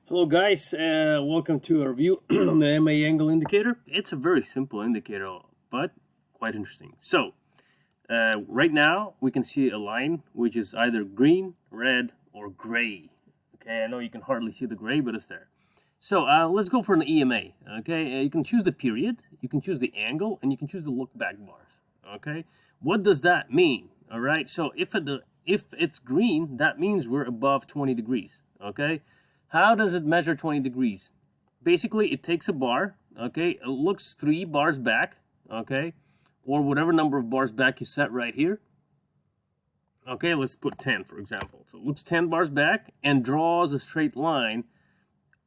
Hello guys, welcome to a review on the MA angle indicator. It's a very simple indicator, but quite interesting. So, right now we can see a line which is either green, red, or gray. Okay, I know you can hardly see the gray, but it's there. So, let's go for an EMA. Okay, you can choose the period, you can choose the angle, and you can choose the look back bars. Okay, what does that mean? All right, so if it's green, that means we're above 20 degrees. Okay. How does it measure 20 degrees? Basically, it takes a bar, okay? It looks 3 bars back, okay? Or whatever number of bars back you set right here. Okay, let's put 10, for example. So it looks 10 bars back and draws a straight line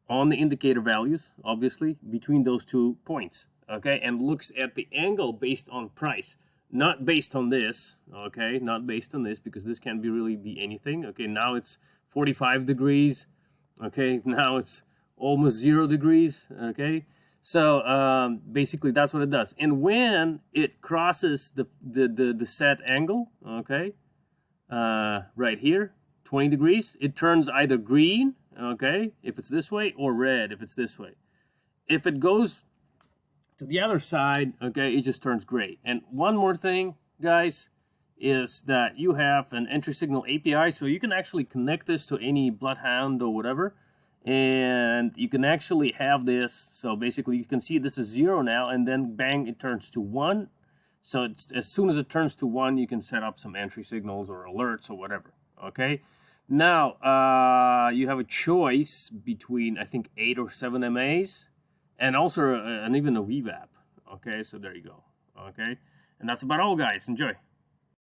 on the indicator values, obviously, between those 2 points, okay? And looks at the angle based on price, not based on this, okay? Not based on this, because this can't really be anything. Okay, now it's 45 degrees. Okay, now it's almost 0 degrees. Okay, so basically that's what it does. And when it crosses the set angle, okay, right here, 20 degrees, it turns either green, okay, if it's this way, or red if it's this way. If it goes to the other side, okay, it just turns gray. And one more thing, guys, is that you have an entry signal API, so you can actually connect this to any bloodhound or whatever, and you can actually have this. So basically you can see this is 0 now, and then bang, it turns to 1. So as soon as it turns to 1, you can set up some entry signals or alerts or whatever. Okay, now you have a choice between, I think, 8 or 7 MAs and also and even a VWAP. Okay, so there you go. Okay, and that's about all, guys. Enjoy.